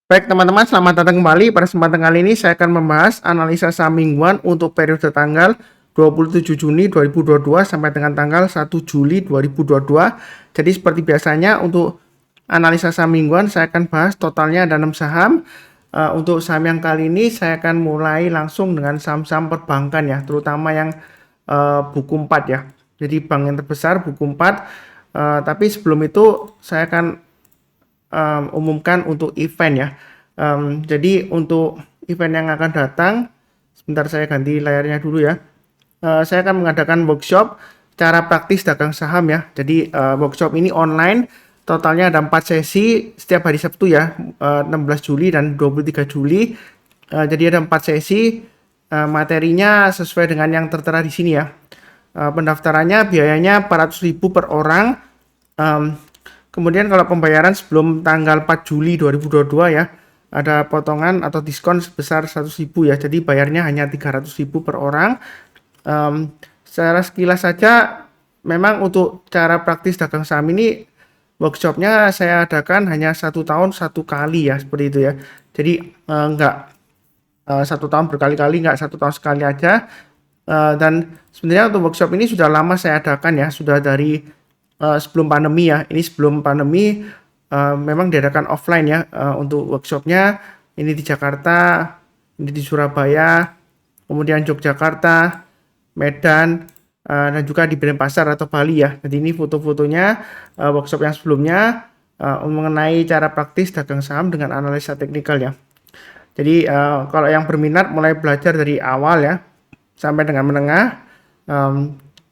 Baik teman-teman, selamat datang kembali. Pada kesempatan kali ini saya akan membahas analisa saham mingguan untuk periode tanggal 27 Juni 2022 sampai dengan tanggal 1 Juli 2022. Jadi seperti biasanya untuk analisa saham mingguan saya akan bahas totalnya ada 6 saham. Untuk saham yang kali ini saya akan mulai langsung dengan saham-saham perbankan ya, terutama yang buku 4 ya. Jadi bank yang terbesar buku 4. Tapi sebelum itu saya akan umumkan untuk event ya. Jadi untuk event yang akan datang, sebentar saya ganti layarnya dulu ya. Saya akan mengadakan workshop cara praktis dagang saham ya. Jadi workshop ini online, totalnya ada 4 sesi setiap hari Sabtu ya, 16 Juli dan 23 Juli. Jadi ada 4 sesi, materinya sesuai dengan yang tertera di sini ya. Pendaftarannya biayanya 400.000 per orang. Kemudian kalau pembayaran sebelum tanggal 4 Juli 2022 ya, ada potongan atau diskon sebesar 100.000 ya. Jadi bayarnya hanya 300.000 per orang. Secara sekilas saja, memang untuk cara praktis dagang saham ini workshopnya saya adakan hanya 1 tahun 1 kali ya, seperti itu ya. Jadi enggak 1 tahun berkali-kali, enggak 1 tahun sekali aja. Dan sebenarnya untuk workshop ini sudah lama saya adakan ya, sudah dari sebelum pandemi ya. Ini sebelum pandemi memang diadakan offline ya, untuk workshopnya. Ini di Jakarta, ini di Surabaya, kemudian Yogyakarta, Medan, dan juga di Denpasar atau Bali ya. Jadi ini foto-fotonya workshop yang sebelumnya mengenai cara praktis dagang saham dengan analisa teknikal ya. Jadi kalau yang berminat mulai belajar dari awal ya sampai dengan menengah,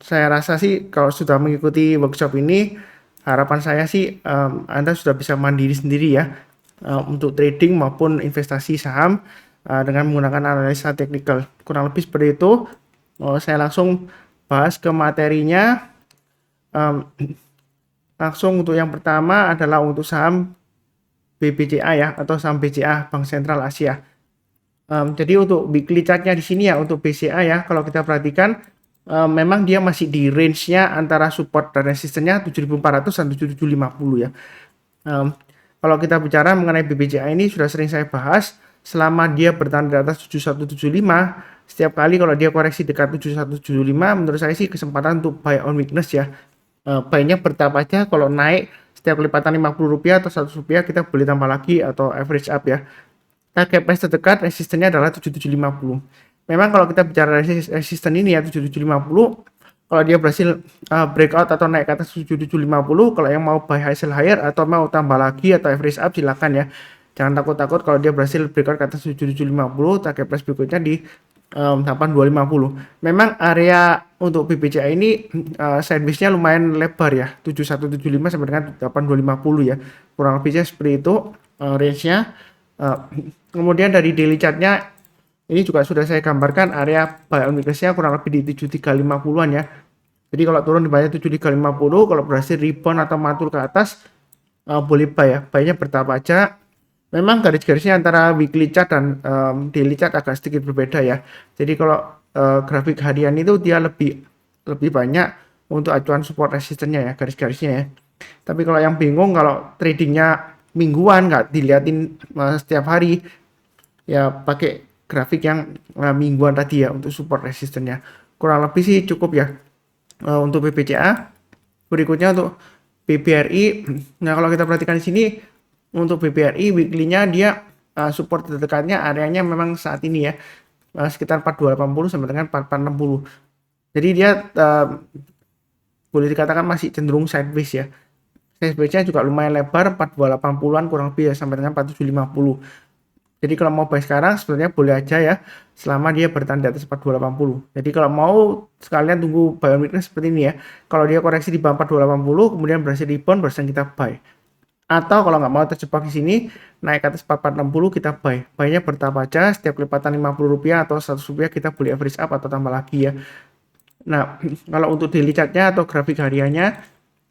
saya rasa sih kalau sudah mengikuti workshop ini, harapan saya sih Anda sudah bisa mandiri sendiri ya, untuk trading maupun investasi saham dengan menggunakan analisa teknikal. Kurang lebih seperti itu. Saya langsung bahas ke materinya. Langsung untuk yang pertama adalah untuk saham BBCA ya, atau saham BCA Bank Sentral Asia. Jadi untuk weekly chartnya di sini ya, untuk BCA ya, kalau kita perhatikan memang dia masih di range-nya antara support dan resistennya 7.400 dan 7.750 ya. Kalau kita bicara mengenai BBCA ini sudah sering saya bahas, selama dia bertahan di atas 7175, setiap kali kalau dia koreksi dekat 7175, menurut saya sih kesempatan untuk buy on weakness ya. Buy-nya bertahap aja, kalau naik setiap kelipatan Rp50 atau Rp100 kita boleh tambah lagi atau average up ya. Target price terdekat resistennya adalah 7750. Memang kalau kita bicara resisten ini ya 7750, kalau dia berhasil breakout atau naik ke atas 7750, kalau yang mau buy high sell higher atau mau tambah lagi atau average up silakan ya. Jangan takut-takut kalau dia berhasil breakout ke atas 7750, target price berikutnya di 8250. Memang area untuk BBCA ini sideways-nya lumayan lebar ya, 7175 sampai dengan 8250 ya. Kurang lebihnya seperti itu range-nya. Kemudian dari daily chart-nya ini juga sudah saya gambarkan area buy on weakness-nya kurang lebih di 7350-an ya. Jadi kalau turun di bawah 7350, kalau berhasil rebound atau mantul ke atas, boleh buy ya. Buy-nya bertahap aja. Memang garis-garisnya antara weekly chart dan daily chart agak sedikit berbeda ya. Jadi kalau grafik harian itu dia lebih banyak untuk acuan support resistennya ya, garis-garisnya ya. Tapi kalau yang bingung, kalau tradingnya mingguan nggak diliatin setiap hari, ya pakai grafik yang mingguan tadi ya untuk support resistennya. Kurang lebih sih cukup ya untuk BBCA. Berikutnya untuk BBRI. Nah kalau kita perhatikan di sini untuk BBRI weekly-nya dia support terdekatnya areanya memang saat ini ya sekitar 4280 sampai dengan 4460. Jadi dia boleh dikatakan masih cenderung sideways ya. Sideways-nya juga lumayan lebar, 4280-an kurang lebih ya sampai dengan 4750. Jadi kalau mau buy sekarang sebenarnya boleh aja ya, selama dia bertahan di atas 4280. Jadi kalau mau sekalian tunggu buy on weakness seperti ini ya. Kalau dia koreksi di bawah 4280 kemudian berhasil rebound, barusan kita buy. Atau kalau nggak mau terjebak di sini, naik ke atas 4460 kita buy. Buy-nya bertahap aja, setiap kelipatan Rp50 atau Rp100 kita boleh average up atau tambah lagi ya. Nah, kalau untuk daily chart-nya atau grafik hariannya,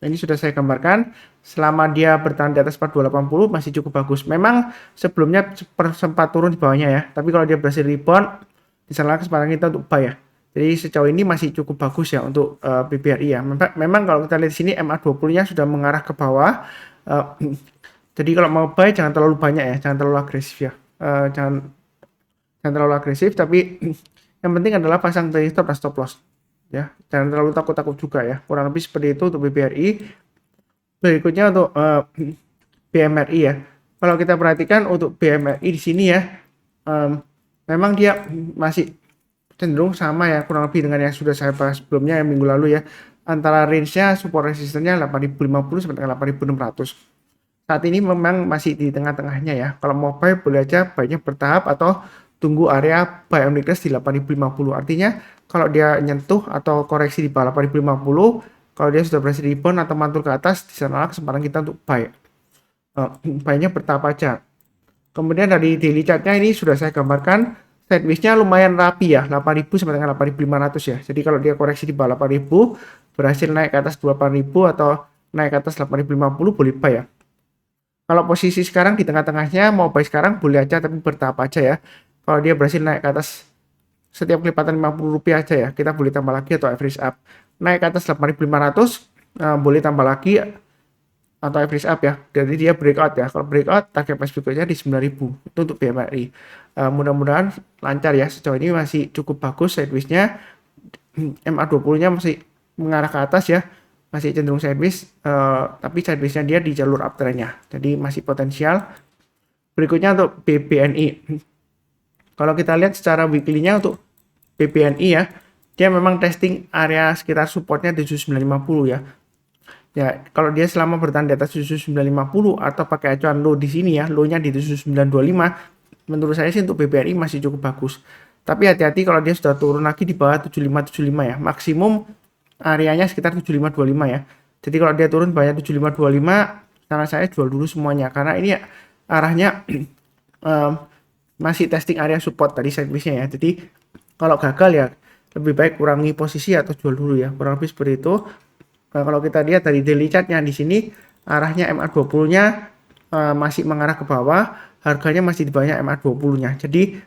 ini sudah saya gambarkan. Selama dia bertahan di atas 4280 masih cukup bagus. Memang sebelumnya sempat turun di bawahnya ya, tapi kalau dia berhasil rebound, di sana kesempatan kita untuk buy ya. Jadi sejauh ini masih cukup bagus ya untuk BBRI ya. Memang kalau kita lihat di sini MA20-nya sudah mengarah ke bawah. Jadi kalau mau buy jangan terlalu banyak ya, jangan terlalu agresif ya. Jangan terlalu agresif, tapi yang penting adalah pasang trailing stop dan stop loss ya. Jangan terlalu takut-takut juga ya. Kurang lebih seperti itu untuk BBRI. Berikutnya untuk BMRI ya. Kalau kita perhatikan untuk BMRI di sini ya, memang dia masih cenderung sama ya, kurang lebih dengan yang sudah saya bahas sebelumnya yang minggu lalu ya. Antara range-nya support resistennya 8050 sampai dengan 8600. Saat ini memang masih di tengah-tengahnya ya. Kalau mau buy boleh aja banyak bertahap atau tunggu area buy on weakness di 8050. Artinya kalau dia nyentuh atau koreksi di bawah 8050, kalau dia sudah berhasil rebound atau mantul ke atas, di sana kesempatan kita untuk buy. Buy-nya bertahap aja. Kemudian dari daily chart-nya ini sudah saya gambarkan, sideways-nya lumayan rapi ya, 8000 sampai dengan 8500 ya. Jadi kalau dia koreksi di bawah 8000, berhasil naik ke atas 8000 atau naik ke atas 8050 boleh buy ya. Kalau posisi sekarang di tengah-tengahnya mau buy sekarang boleh aja tapi bertahap aja ya. Kalau dia berhasil naik ke atas setiap kelipatan Rp50 aja ya, kita boleh tambah lagi atau average up. Naik ke atas 8500 boleh tambah lagi atau average up ya. Jadi dia breakout ya. Kalau breakout target price berikutnya di 9000. Itu untuk BMRI. Mudah-mudahan lancar ya. Sejauh ini masih cukup bagus sideways-nya. MA20-nya masih mengarah ke atas ya. Masih cenderung sideways, tapi sideways-nya dia di jalur uptrend-nya. Jadi masih potensial. Berikutnya untuk BBNI. Kalau kita lihat secara weekly-nya untuk BBNI ya, dia memang testing area sekitar supportnya 7950 ya. Ya, kalau dia selama bertahan di atas 7950 atau pakai acuan low di sini ya, low-nya di 7925, menurut saya sih untuk BBRI masih cukup bagus. Tapi hati-hati kalau dia sudah turun lagi di bawah 7575 ya. Maksimum areanya sekitar 7525 ya. Jadi kalau dia turun banyak 7525, saran saya jual dulu semuanya karena ini arahnya masih testing area support tadi sideways-nya ya. Jadi kalau gagal ya lebih baik kurangi posisi atau jual dulu ya. Kurang lebih seperti itu. Nah, kalau kita lihat dari daily chart-nya di sini arahnya MA20-nya masih mengarah ke bawah, harganya masih di bawahnya MA20-nya. Jadi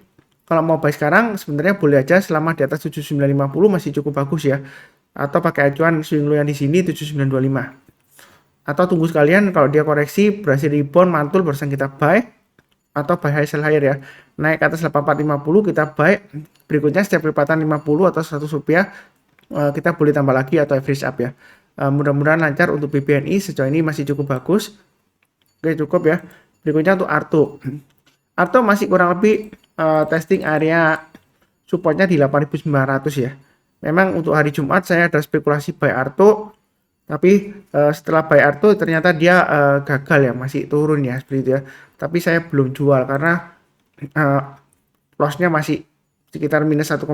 kalau mau buy sekarang sebenarnya boleh aja selama di atas 7950 masih cukup bagus ya. Atau pakai acuan swing low yang di sini 7925. Atau tunggu sekalian kalau dia koreksi berhasil rebound mantul barusan kita buy atau buy high sell higher ya. Naik ke atas 8450 kita buy. Berikutnya setiap kelipatan 50 atau 100 rupiah kita boleh tambah lagi atau average up ya. Mudah-mudahan lancar untuk BBNI, sejauh ini masih cukup bagus. Oke, cukup ya. Berikutnya untuk Arto. Arto masih kurang lebih testing area supportnya di 8900 ya. Memang untuk hari Jumat saya ada spekulasi buy Arto, tapi setelah buy Arto ternyata dia gagal ya, masih turun ya seperti itu ya. Tapi saya belum jual karena lossnya masih sekitar minus 1,64%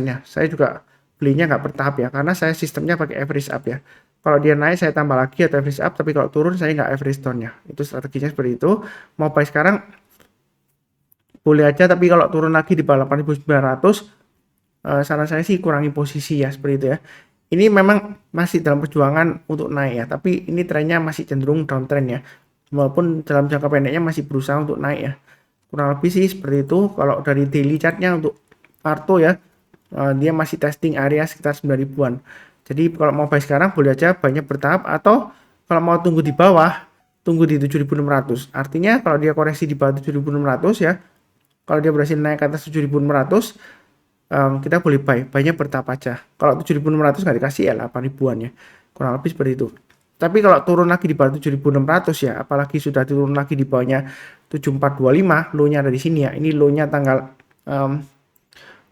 ya. Saya juga belinya nggak bertahap ya, karena saya sistemnya pakai average up ya. Kalau dia naik saya tambah lagi atau average up, tapi kalau turun saya nggak average down ya. Itu strateginya seperti itu. Mau buy sekarang boleh aja, tapi kalau turun lagi di bawah 8900, saran saya sih kurangi posisi ya seperti itu ya. Ini memang masih dalam perjuangan untuk naik ya, tapi ini trennya masih cenderung downtrend ya. Walaupun dalam jangka pendeknya masih berusaha untuk naik ya. Kurang lebih sih seperti itu. Kalau dari daily chartnya untuk Arto ya, dia masih testing area sekitar 9000-an. Jadi kalau mau buy sekarang boleh aja banyak bertahap, atau kalau mau tunggu di bawah, tunggu di 7600. Artinya kalau dia koreksi di bawah 7600 ya, kalau dia berhasil naik ke atas 7600, kita boleh buy, banyak bertahap aja. Kalau 7600 nggak dikasih ya 8000-an ya. Kurang lebih seperti itu. Tapi kalau turun lagi di bawah 7600 ya, apalagi sudah turun lagi di bawahnya 7425, low-nya ada di sini ya. Ini low-nya tanggal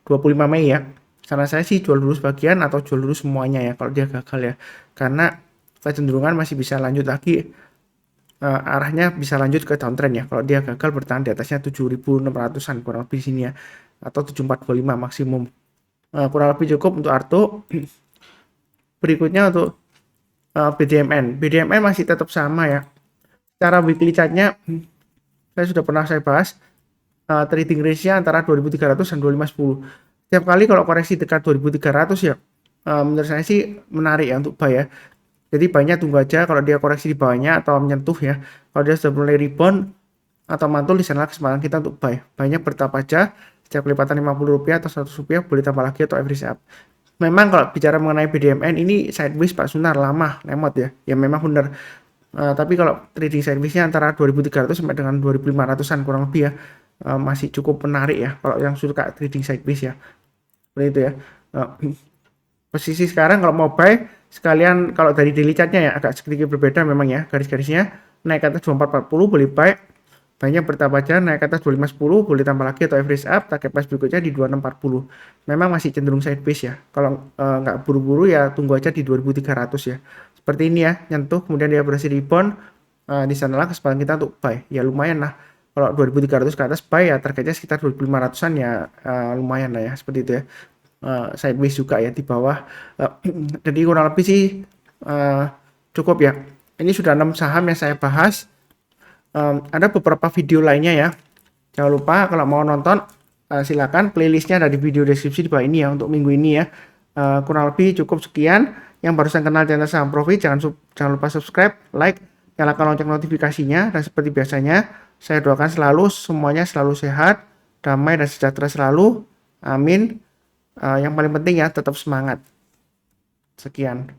25 Mei ya. Karena saya sih jual dulu sebagian atau jual dulu semuanya ya kalau dia gagal ya. Karena kecenderungan masih bisa lanjut lagi, arahnya bisa lanjut ke downtrend ya. Kalau dia gagal bertahan di atasnya 7600-an kurang lebih di sini ya. Atau 7425 maksimum. Kurang lebih cukup untuk Arto. Berikutnya untuk BDMN. BDMN masih tetap sama ya. Secara weekly chart-nya saya sudah pernah saya bahas. Trading range-nya antara 2300 dan 2510. Setiap kali kalau koreksi dekat 2300 ya, menurut saya sih menarik ya untuk buy ya. Jadi banyak tunggu aja kalau dia koreksi di bawahnya atau menyentuh ya. Kalau dia sudah mulai rebound atau mantul, di sana kesempatan kita untuk buy. Banyak bertahap aja. Setiap kelipatan Rp50 atau Rp100 boleh tambah lagi atau average up. Memang kalau bicara mengenai BDMN ini sideways Pak Sunar lama lemot ya. Ya memang benar. Tapi kalau trading sideways-nya antara 2.300 sampai dengan 2.500-an kurang lebih ya, masih cukup menarik ya kalau yang suka trading sideways ya. Seperti itu ya. Posisi sekarang kalau mau buy sekalian, kalau dari daily chartnya ya agak sedikit berbeda memang ya, garis-garisnya naik ke atas 2440 boleh buy, banyak bertambah aja, naik ke atas 2510 boleh tambah lagi atau average up, target price berikutnya di 2640. Memang masih cenderung sideways ya, kalau nggak buru-buru ya tunggu aja di 2300 ya, seperti ini ya, nyentuh kemudian dia berhasil rebound, di sanalah kesempatan kita untuk buy ya, lumayan lah. Kalau 2300 ke atas buy ya targetnya sekitar 2500-an ya, lumayan lah ya, seperti itu ya. Sideways juga ya di bawah. Jadi kurang lebih sih cukup ya. Ini sudah 6 saham yang saya bahas. Ada beberapa video lainnya ya. Jangan lupa kalau mau nonton silakan, playlistnya ada di video deskripsi di bawah ini ya untuk minggu ini ya. Kurang lebih cukup sekian. Yang barusan kenal channel Saham Profit, jangan lupa subscribe, like, nyalakan lonceng notifikasinya, dan seperti biasanya saya doakan selalu semuanya selalu sehat, damai dan sejahtera selalu. Amin. Yang paling penting ya tetap semangat. Sekian.